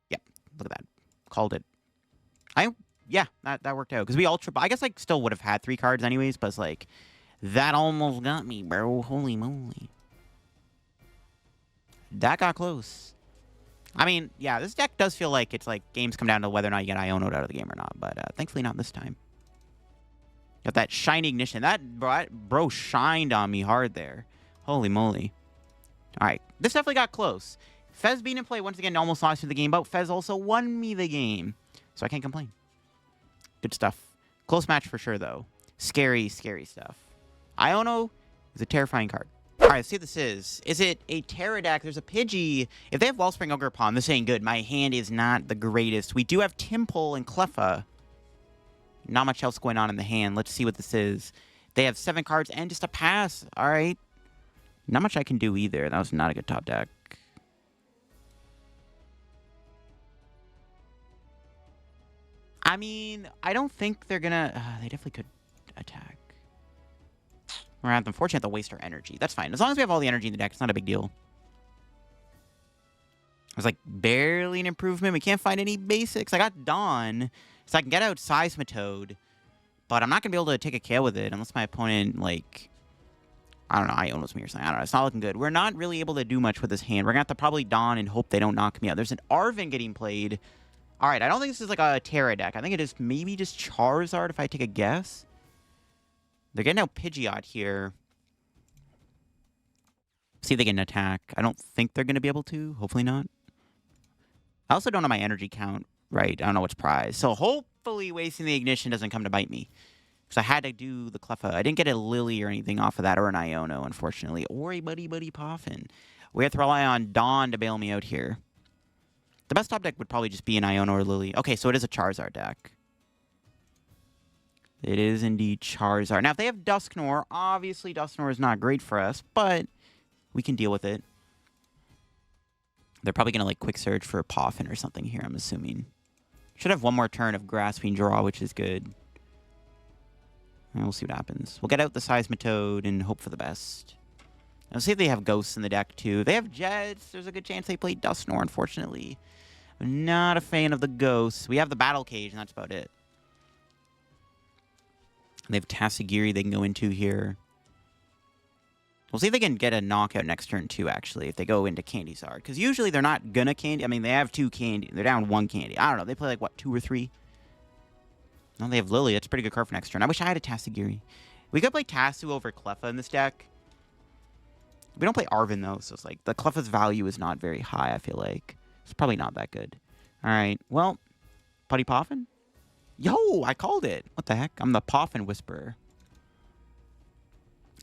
Yep. Look at that. Called it. Yeah, that worked out. Because we Ultra... I guess I still would have had 3 cards anyways, but it's like... That almost got me, bro. Holy moly. That got close. I mean, yeah, this deck does feel like it's like games come down to whether or not you get Iono'd out of the game or not. But thankfully not this time. Got that shiny Ignition. That bro shined on me hard there. Holy moly. All right. This definitely got close. Fez being in play once again almost lost me the game, but Fez also won me the game. So I can't complain. Good stuff. Close match for sure, though. Scary, scary stuff. Iono is a terrifying card. All right, let's see what this is. Is it a Pterodactyl? There's a Pidgey. If they have Wellspring Ogre Pond, this ain't good. My hand is not the greatest. We do have Tympole and Cleffa. Not much else going on in the hand. Let's see what this is. They have 7 cards and just a pass. All right. Not much I can do either. That was not a good top deck. I mean, I don't think they're gonna... they definitely could attack. We're unfortunately have to waste our energy. That's fine. As long as we have all the energy in the deck, it's not a big deal. It's like barely an improvement. We can't find any basics. I got Dawn, so I can get out Seismitoad. But I'm not going to be able to take a KO with it unless my opponent, like... I don't know, Iono's me or something. I don't know. It's not looking good. We're not really able to do much with this hand. We're going to have to probably Dawn and hope they don't knock me out. There's an Arven getting played. All right, I don't think this is like a Terra deck. I think it is maybe just Charizard if I take a guess. They're getting out Pidgeot here. See if they can attack. I don't think they're going to be able to. Hopefully not. I also don't know my energy count. Right, I don't know what's prize. So hopefully wasting the Ignition doesn't come to bite me. Because I had to do the Cleffa. I didn't get a Lillie or anything off of that, or an Iono, unfortunately. Or a Buddy-Buddy Poffin. We have to rely on Dawn to bail me out here. The best top deck would probably just be an Iono or Lillie. Okay, so it is a Charizard deck. It is indeed Charizard. Now, if they have Dusknoir, obviously Dusknoir is not great for us, but we can deal with it. They're probably going to, like, quick search for a Poffin or something here, I'm assuming. Should have one more turn of Grasping Draw, which is good. And we'll see what happens. We'll get out the Seismitoad and hope for the best. Let's see if they have Ghosts in the deck, too. They have Jets. There's a good chance they play Dusknoir, unfortunately. I'm not a fan of the Ghosts. We have the Battle Cage, and that's about it. They have Tatsugiri they can go into here. We'll see if they can get a knockout next turn, too, actually, if they go into Candyzard. Because usually they're not gonna Candy. I mean, they have 2 Candy. They're down 1 Candy. I don't know. They play, like, what, 2 or 3? No, they have Lillie. That's a pretty good card for next turn. I wish I had a Tatsugiri. We could play Tassu over Cleffa in this deck. We don't play Arven, though, so it's like the Cleffa's value is not very high, I feel like. It's probably not that good. All right, well, Buddy Poffin? Yo, I called it. What the heck? I'm the Poffin Whisperer.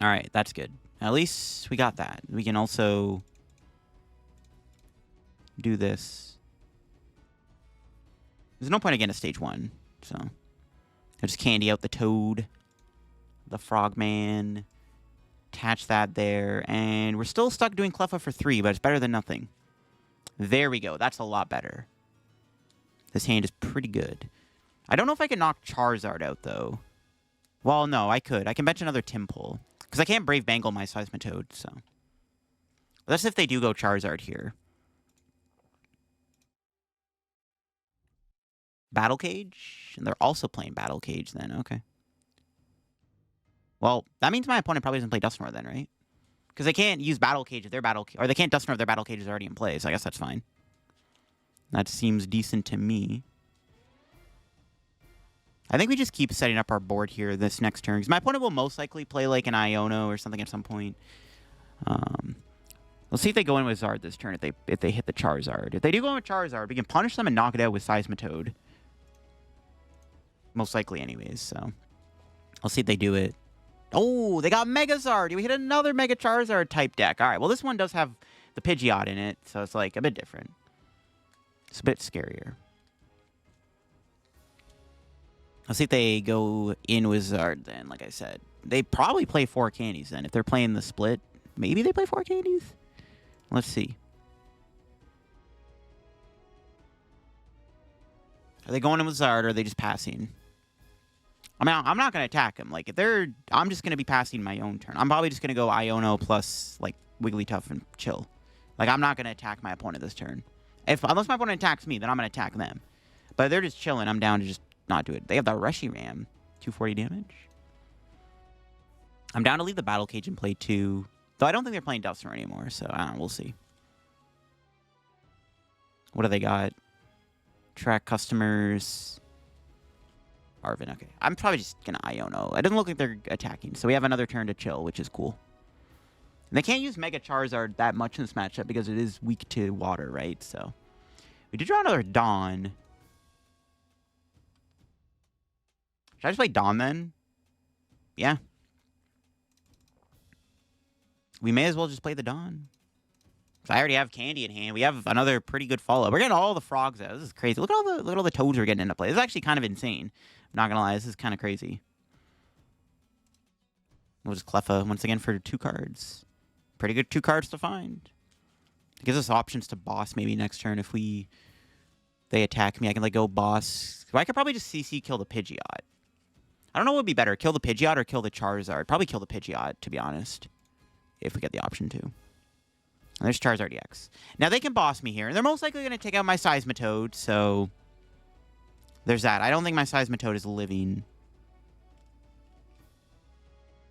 All right, that's good. At least we got that. We can also do this. There's no point again at stage 1, so I'll just candy out the Toad, the Frogman, attach that there, and we're still stuck doing Cleffa for 3, but it's better than nothing. There we go. That's a lot better. This hand is pretty good. I don't know if I can knock Charizard out, though. Well, no, I could. I can bench another Tympole. Because I can't Brave Bangle my Seismitoad, so. That's if they do go Charizard here. Battle Cage? And they're also playing Battle Cage then. Okay. Well, that means my opponent probably doesn't play Dusknoir then, right? Because they can't use Battle Cage if their Battle... Or they can't Dusknoir if their Battle Cage is already in play, so I guess that's fine. That seems decent to me. I think we just keep setting up our board here this next turn. Because my opponent will most likely play like an Iono or something at some point. Let's see if they go in with Zard this turn if they hit the Charizard. If they do go in with Charizard, we can punish them and knock it out with Seismitoad. Most likely anyways, so. I'll see if they do it. Oh, they got Megazard. We hit another Mega Charizard type deck. All right, well, this one does have the Pidgeot in it, so it's like a bit different. It's a bit scarier. Let's see if they go in with Zard then, like I said. They probably play 4 candies then. If they're playing the split, maybe they play 4 candies? Let's see. Are they going in with Zard or are they just passing? I mean, I'm not going to attack them. Like, if they're... I'm just going to be passing my own turn. I'm probably just going to go Iono plus, like, Wigglytuff and chill. Like, I'm not going to attack my opponent this turn. Unless my opponent attacks me, then I'm going to attack them. But if they're just chilling, I'm down to just not do it. They have the Reshiram. 240 damage. I'm down to leave the Battle Cage and play 2. Though I don't think they're playing Dusknoir anymore, so I don't know. We'll see. What do they got? Track customers... Arvin, okay. I'm probably just going to Iono. It doesn't look like they're attacking, so we have another turn to chill, which is cool. And they can't use Mega Charizard that much in this matchup because it is weak to water, right? So we did draw another Dawn. Should I just play Dawn then? Yeah. We may as well just play the Dawn. So I already have Candy in hand. We have another pretty good follow. We're getting all the frogs out. This is crazy. Look at all the toads we're getting into play. This is actually kind of insane. I'm not going to lie. This is kind of crazy. We'll just Cleffa once again for 2 cards. Pretty good 2 cards to find. It gives us options to boss maybe next turn if they attack me. I can like go boss. I could probably just CC kill the Pidgeot. I don't know what would be better. Kill the Pidgeot or kill the Charizard. Probably kill the Pidgeot, to be honest. If we get the option to. And there's Charizard EX. Now, they can boss me here. And they're most likely going to take out my Seismitoad, so... There's that. I don't think my Seismitoad is living.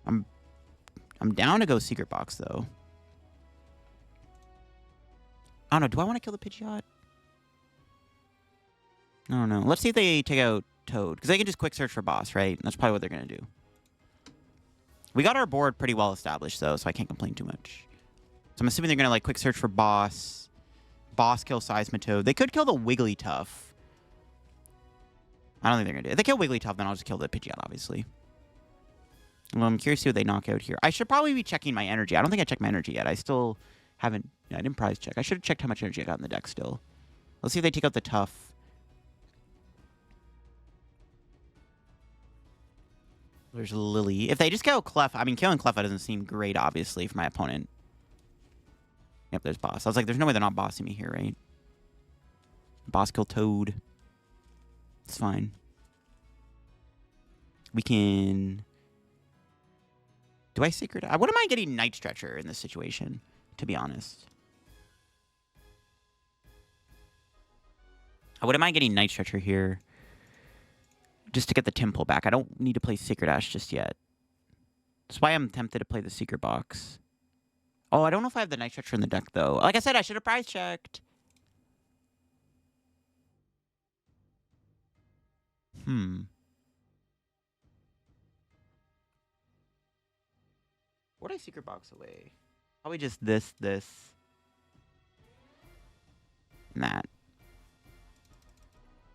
I'm down to go Secret Box, though. I don't know. Do I want to kill the Pidgeot? I don't know. Let's see if they take out Toad. Because they can just quick search for boss, right? That's probably what they're going to do. We got our board pretty well established, though, so I can't complain too much. So I'm assuming they're going to, like, quick search for boss. Boss kill Seismitoad. They could kill the Wigglytuff. I don't think they're going to do it. If they kill Wigglytuff, then I'll just kill the Pidgeot, obviously. Well, I'm curious to see what they knock out here. I should probably be checking my energy. I don't think I checked my energy yet. I still haven't... Yeah, I didn't prize check. I should have checked how much energy I got in the deck still. Let's see if they take out the Tough. There's Lillie. If they just kill Cleffa... I mean, killing Cleffa doesn't seem great, obviously, for my opponent. Yep, there's boss. I was like, there's no way they're not bossing me here, right? Boss kill Toad. It's fine. We can... Do I Secret... What am I getting Night Stretcher in this situation, to be honest? What am I getting Night Stretcher here? Just to get the Tympole back. I don't need to play Sacred Ash just yet. That's why I'm tempted to play the Secret Box. Oh, I don't know if I have the Night Stretcher in the deck, though. Like I said, I should have prize checked. Where'd I Secret Box away? Probably just this, and that.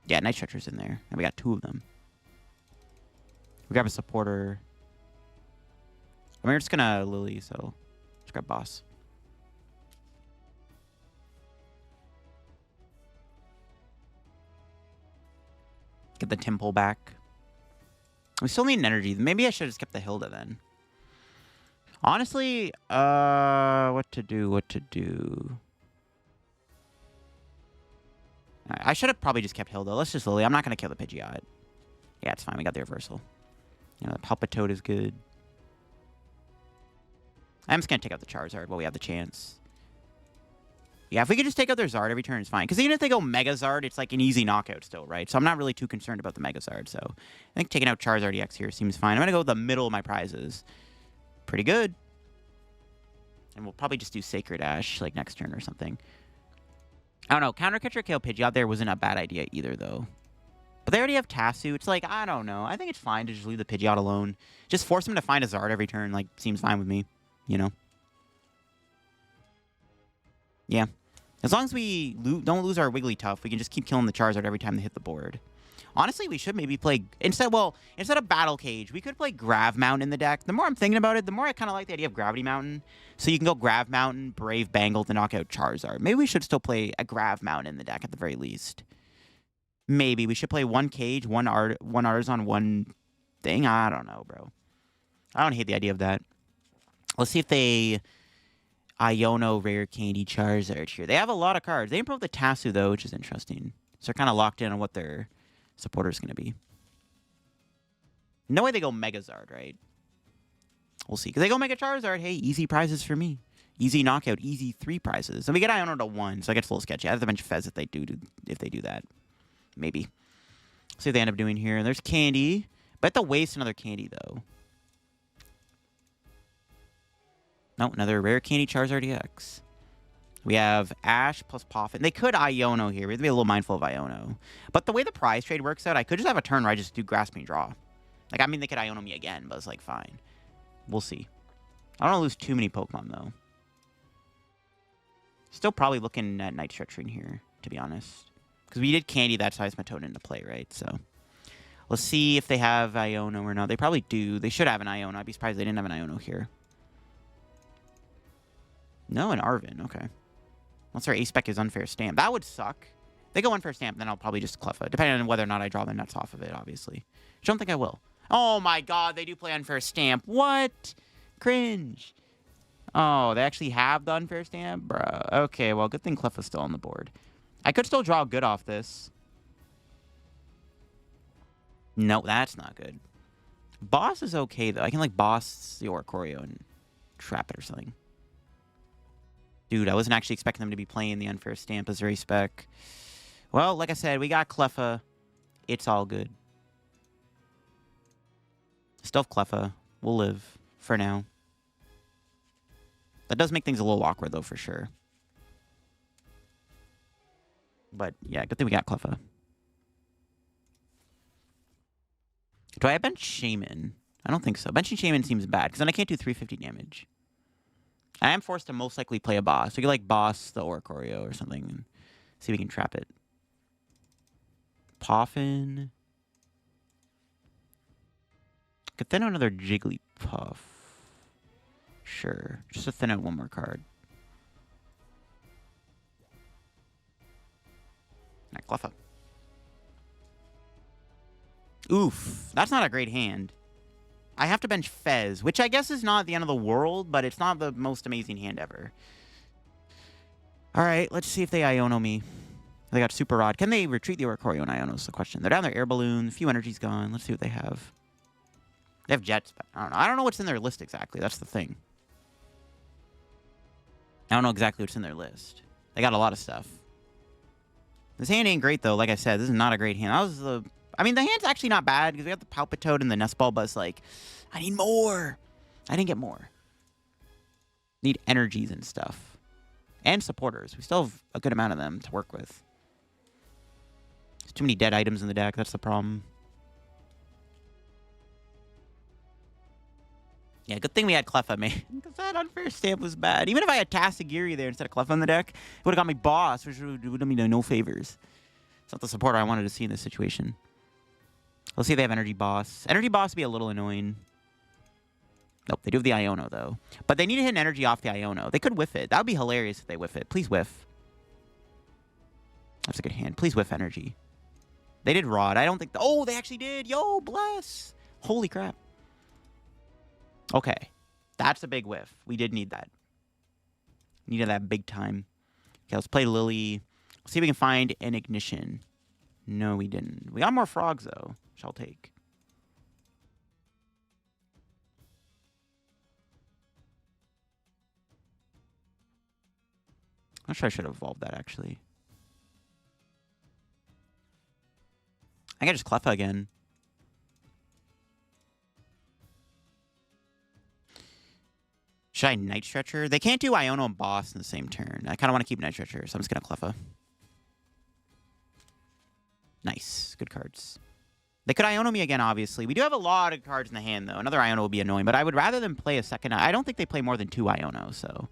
Yeah, Night Stretcher's in there. And we got 2 of them. We grab a supporter. I mean, we're just gonna Lillie, so let's grab boss. Get the Tympole back. We still need an energy. Maybe I should have just kept the Hilda then. Honestly, what to do? Right, I should have probably just kept Hilda. Let's just Lillie. I'm not going to kill the Pidgeot. Yeah, it's fine. We got the reversal. You know, the Palpitoad is good. I'm just going to take out the Charizard while we have the chance. Yeah, if we could just take out their Zard every turn, it's fine. Because even if they go Mega Zard, it's like an easy knockout still, right? So I'm not really too concerned about the Mega Zard. So I think taking out Charizard EX here seems fine. I'm going to go with the middle of my prizes. Pretty good. And we'll probably just do Sacred Ash like next turn or something. I don't know. Counter Catcher KO Pidgeot there wasn't a bad idea either, though. But they already have Tassu. It's like, I don't know. I think it's fine to just leave the Pidgeot alone. Just force him to find a Zard every turn. Like, seems fine with me. You know? Yeah. As long as we don't lose our Wigglytuff, we can just keep killing the Charizard every time they hit the board. Honestly, we should maybe play... Instead of Battle Cage, we could play Grav Mountain in the deck. The more I'm thinking about it, the more I kind of like the idea of Gravity Mountain. So you can go Grav Mountain, Brave Bangle to knock out Charizard. Maybe we should still play a Grav Mountain in the deck at the very least. Maybe. We should play one Cage, one Artazon, one thing. I don't know, bro. I don't hate the idea of that. Let's see if they... Iono Rare Candy Charizard here. They have a lot of cards. They improved the Tassu, though, which is interesting. So they're kind of locked in on what their supporter is going to be. No way they go Megazard, right? We'll see. Because they go Mega Charizard. Hey, easy prizes for me. Easy knockout. Easy 3 prizes. So we get Iono to 1, so I get a little sketchy. I have to bench Fez if they do that. Maybe. See what they end up doing here. There's Candy. But I have to waste another Candy, though. No, another Rare Candy Charizard EX. We have Ash plus Poffin. They could Iono here. We have to be a little mindful of Iono. But the way the prize trade works out, I could just have a turn where I just do Grasping Draw. Like, I mean, they could Iono me again, but it's like, fine. We'll see. I don't want to lose too many Pokemon, though. Still probably looking at Night Stretcher here, to be honest. Because we did Candy that Seismitoad into play, right? So, let's see if they have Iono or not. They probably do. They should have an Iono. I'd be surprised they didn't have an Iono here. No, an Arvin. Okay. Unless their A-Spec is Unfair Stamp. That would suck. If they go Unfair Stamp, then I'll probably just Cleffa. Depending on whether or not I draw the nuts off of it, obviously. Which I don't think I will. Oh my god, they do play Unfair Stamp. What? Cringe. Oh, they actually have the Unfair Stamp? Bruh. Okay, well, good thing Cleffa's still on the board. I could still draw good off this. No, that's not good. Boss is okay, though. I can, like, boss the Oricorio and trap it or something. Dude, I wasn't actually expecting them to be playing the Unfair Stamp as race spec. Well, like I said, we got Cleffa. It's all good. Still have Cleffa. We'll live for now. That does make things a little awkward, though, for sure. But, yeah, good thing we got Cleffa. Do I bench Shaymin? I don't think so. Benching Shaymin seems bad, because then I can't do 350 damage. I am forced to most likely play a boss. We could, like, boss the Oricorio or something and see if we can trap it. Poffin. Could thin out another Jigglypuff. Sure. Just to thin out one more card. Alright, Cleffa. Oof. That's not a great hand. I have to bench Fez, which I guess is not the end of the world, but it's not the most amazing hand ever. Alright, let's see if they Iono me. They got Super Rod. Can they retreat the Oricorio and Iono is the question. They're down there, Air Balloon. A few energies gone. Let's see what they have. They have Jets, but I don't know. I don't know what's in their list exactly. That's the thing. I don't know exactly what's in their list. They got a lot of stuff. This hand ain't great, though. Like I said, this is not a great hand. That was the... I mean, the hand's actually not bad, because we got the Palpitoad and the Nest Ball, but it's like, I need more. I didn't get more. Need energies and stuff. And supporters. We still have a good amount of them to work with. There's too many dead items in the deck. That's the problem. Yeah, good thing we had Cleffa, man. Because that Unfair Stamp was bad. Even if I had Tassagiri there instead of Cleffa in the deck, it would have got me Boss, which would have done me no favors. It's not the supporter I wanted to see in this situation. Let's see if they have Energy Boss. Energy Boss would be a little annoying. Nope, they do have the Iono, though. But they need to hit an energy off the Iono. They could whiff it. That would be hilarious if they whiff it. Please whiff. That's a good hand. Please whiff energy. They did Rod. I don't think... Oh, they actually did. Yo, bless. Holy crap. Okay. That's a big whiff. We did need that. Needed that big time. Okay, let's play Lillie. See if we can find an Ignition. No, we didn't. We got more frogs, though, which I'll take. I'm sure I should have evolved that, actually. I can just Cleffa again. Should I Night Stretcher? They can't do Iono and Boss in the same turn. I kind of want to keep Night Stretcher, so I'm just going to Cleffa. Nice. Good cards. They could Iono me again, obviously. We do have a lot of cards in the hand, though. Another Iono will be annoying, but I would rather them play a second. I don't think they play more than 2 Ionos, so...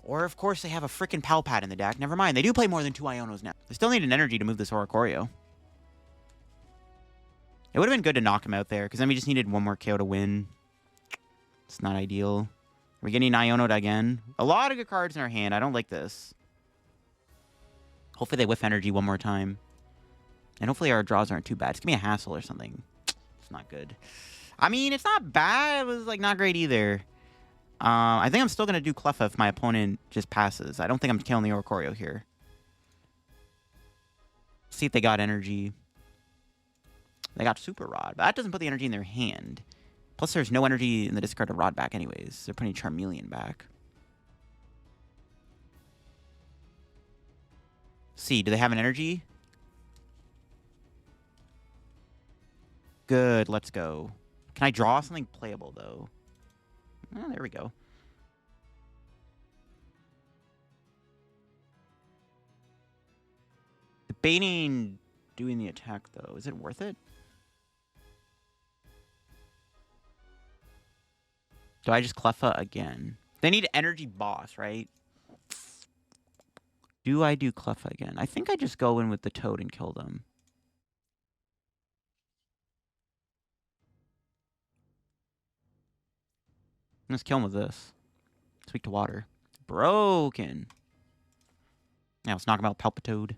Or, of course, they have a freaking Palpitoad in the deck. Never mind. They do play more than 2 Ionos now. They still need an energy to move this Oricorio. It would have been good to knock him out there, because then we just needed one more KO to win. It's not ideal. We're getting Iono'd again. A lot of good cards in our hand. I don't like this. Hopefully they whiff energy one more time. And hopefully our draws aren't too bad. Just give me a Hassel or something. It's not good. I mean, it's not bad. It was, like, not great either. I think I'm still going to do Cleffa if my opponent just passes. I don't think I'm killing the Oricorio here. See if they got energy. They got Super Rod, but that doesn't put the energy in their hand. Plus, there's no energy in the discard to Rod back anyways. They're putting Charmeleon back. See, do they have an energy? Good, let's go. Can I draw something playable, though? Oh, there we go. Debating doing the attack, though. Is it worth it? Do I just Cleffa again? They need energy boss, right? Do I do Cleffa again? I think I just go in with the Toad and kill them. Let's kill him with this. Speak to water. Broken. Now let's knock him out. Palpitoad.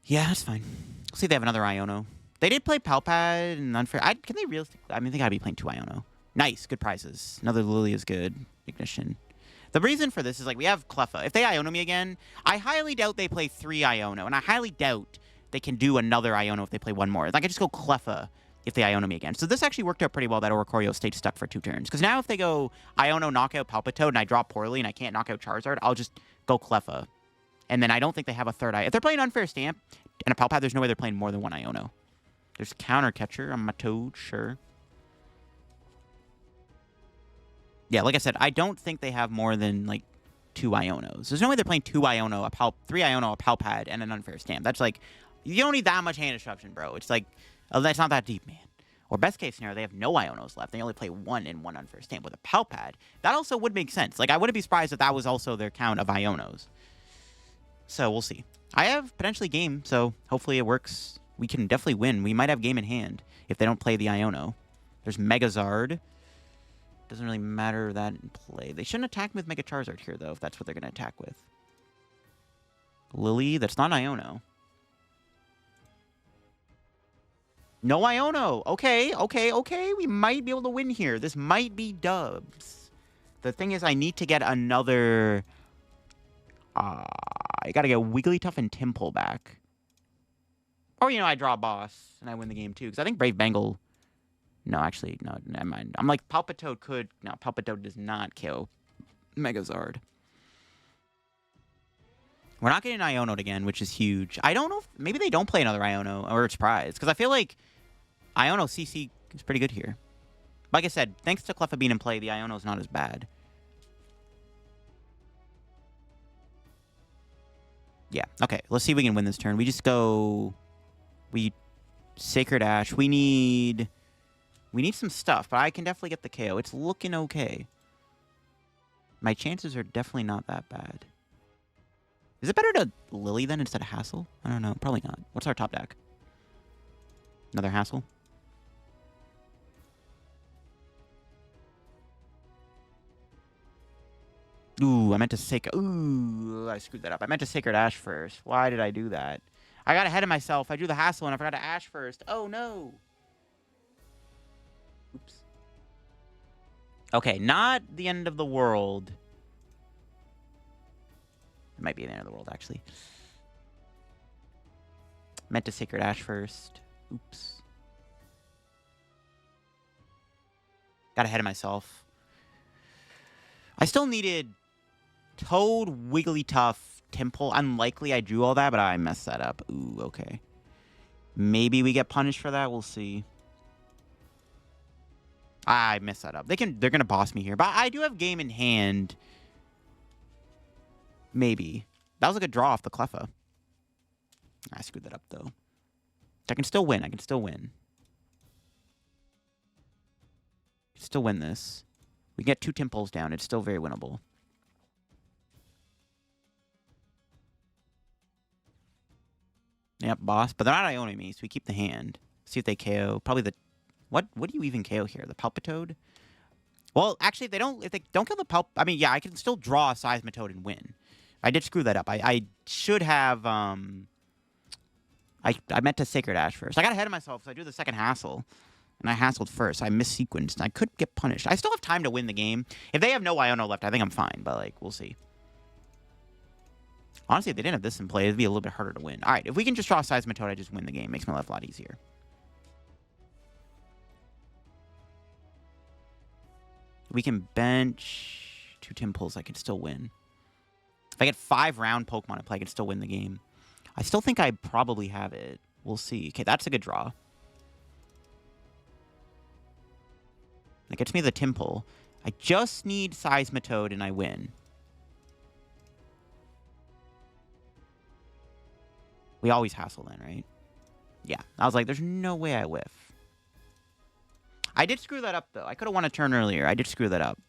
Yeah, that's fine. Let's see if they have another Iono. They did play Palpad and Unfair. Can they realistically? I mean, they gotta be playing 2 Iono. Nice. Good prizes. Another Lillie is good. Ignition. The reason for this is, like, we have Cleffa. If they Iono me again, I highly doubt they play 3 Iono. And I highly doubt they can do another Iono if they play one more. Like, I just go Cleffa if they Iono me again. So this actually worked out pretty well that Oricorio stayed stuck for 2 turns. Because now if they go Iono, knock out Palpitoad, and I draw poorly and I can't knock out Charizard, I'll just go Cleffa. And then I don't think they have a third Iono. If they're playing Unfair Stamp and a Palpitoad, there's no way they're playing more than 1 Iono. There's Counter Catcher on my Toad, sure. Yeah, like I said, I don't think they have more than, like, 2 Ionos. There's no way they're playing 2 Iono, 3 Iono, a Palpad, and an Unfair Stamp. That's like, you don't need that much hand disruption, bro. It's like, that's not that deep, man. Or best case scenario, they have no Ionos left. They only play 1 and 1 Unfair Stamp with a Palpad. That also would make sense. Like, I wouldn't be surprised if that was also their count of Ionos. So, we'll see. I have potentially game, so hopefully it works. We can definitely win. We might have game in hand if they don't play the Iono. There's Megazard. Doesn't really matter that in play. They shouldn't attack with Mega Charizard here, though, if that's what they're going to attack with. Lillie, that's not Iono. No Iono. Okay, okay, okay. We might be able to win here. This might be dubs. The thing is, I need to get another... I got to get Wigglytuff and Tympole back. Or, you know, I draw a boss, and I win the game, too. Because I think Brave Bangle... No, actually, no, never mind. I'm like, Palpitoad could... No, Palpitoad does not kill Megazard. We're not getting Iono'd again, which is huge. I don't know if... Maybe they don't play another Iono, or it's prize. Because I feel like Iono CC is pretty good here. Like I said, thanks to Cleffa being in play, the Iono's not as bad. Yeah, okay. Let's see if we can win this turn. We just go... We... Sacred Ash. We need some stuff, but I can definitely get the KO. It's looking okay. My chances are definitely not that bad. Is it better to Lillie then instead of Hassel? I don't know. Probably not. What's our top deck? Another Hassel? Ooh, I meant to Ooh, I screwed that up. I meant to Sacred Ash first. Why did I do that? I got ahead of myself. I drew the Hassel and I forgot to Ash first. Oh, no. Oops. Okay, not the end of the world. Might be the end of the world, actually. Meant to Sacred Ash first. Oops. Got ahead of myself. I still needed Toad, Wigglytuff, Tympole. Unlikely I drew all that, but I messed that up. Ooh, okay. Maybe we get punished for that. We'll see. I messed that up. They're gonna boss me here, but I do have game in hand. Maybe. That was a good draw off the Cleffa. I screwed that up though. I can still win. I can still win. Still win this. We get 2 Tympoles down. It's still very winnable. Yep, boss. But they're not Ionoing me, so we keep the hand. See if they KO. Probably the... What do you even KO here? The Palpitoad? Well, actually, if they don't kill the I mean, yeah, I can still draw a Seismitoad and win. I did screw that up. I should have... I meant to Sacred Ash first. I got ahead of myself, so I do the second Hassel. And I hassled first. I missequenced. I could get punished. I still have time to win the game. If they have no Iono left, I think I'm fine. But, like, we'll see. Honestly, if they didn't have this in play, it'd be a little bit harder to win. All right, if we can just draw Seismitoad, I just win the game. Makes my life a lot easier. We can bench 2 Tympoles. I can still win. If I get 5 round Pokemon in play, I can still win the game. I still think I probably have it. We'll see. Okay, that's a good draw. That gets me the Tympole. I just need Seismitoad and I win. We always hassle then, right? Yeah. I was like, there's no way I whiff. I did screw that up, though. I could have won a turn earlier. I did screw that up.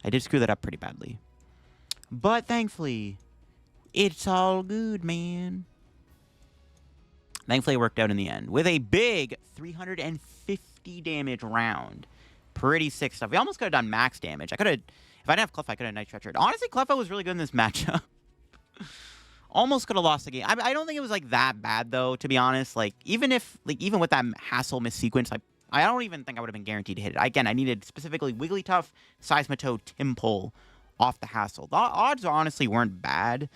I did screw that up pretty badly. But thankfully, it's all good, man. Thankfully, it worked out in the end. With a big 350 damage round. Pretty sick stuff. We almost could have done max damage. I could have... If I didn't have Cleffa, I could have Night Stretcher. Honestly, Cleffa was really good in this matchup. Almost could have lost the game. I don't think it was, like, that bad, though, to be honest. Like, even with that Hassel missequence, I don't even think I would have been guaranteed to hit it. Again, I needed specifically Wigglytuff, Seismitoad, Tympole off the Hassel. The odds honestly weren't bad.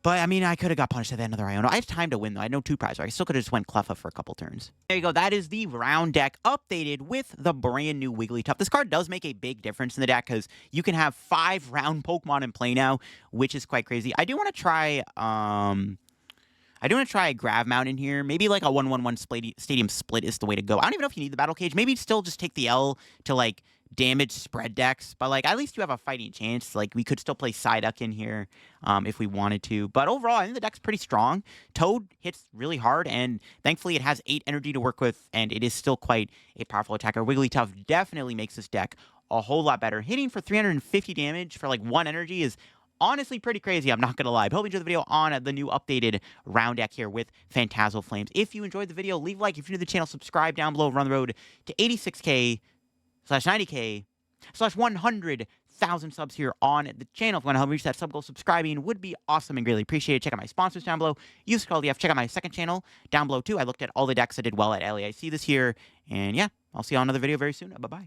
But, I mean, I could have got punished at the end of the Iono. I had time to win, though. I had no 2 prizes. I still could have just went Cleffa for a couple turns. There you go. That is the round deck updated with the brand new Wigglytuff. This card does make a big difference in the deck because you can have 5 round Pokemon in play now, which is quite crazy. I do want to try... a Grav Mount in here. Maybe like a 1-1-1 Stadium Split is the way to go. I don't even know if you need the Battle Cage. Maybe still just take the L to, like, damage spread decks. But, like, at least you have a fighting chance. Like, we could still play Psyduck in here if we wanted to. But overall, I think the deck's pretty strong. Toad hits really hard, and thankfully it has 8 energy to work with, and it is still quite a powerful attacker. Wigglytuff definitely makes this deck a whole lot better. Hitting for 350 damage for, like, 1 energy is... honestly, pretty crazy, I'm not going to lie. But hope you enjoyed the video on the new updated round deck here with Phantasmal Flames. If you enjoyed the video, leave a like. If you're new to the channel, subscribe down below. We're on the road to 86K/90K/100,000 subs here on the channel. If you want to help me reach that sub goal, subscribing would be awesome and greatly appreciated. Check out my sponsors down below. Use code LDF. Check out my second channel down below, too. I looked at all the decks that did well at LAIC this year. And yeah, I'll see you on another video very soon. Bye-bye.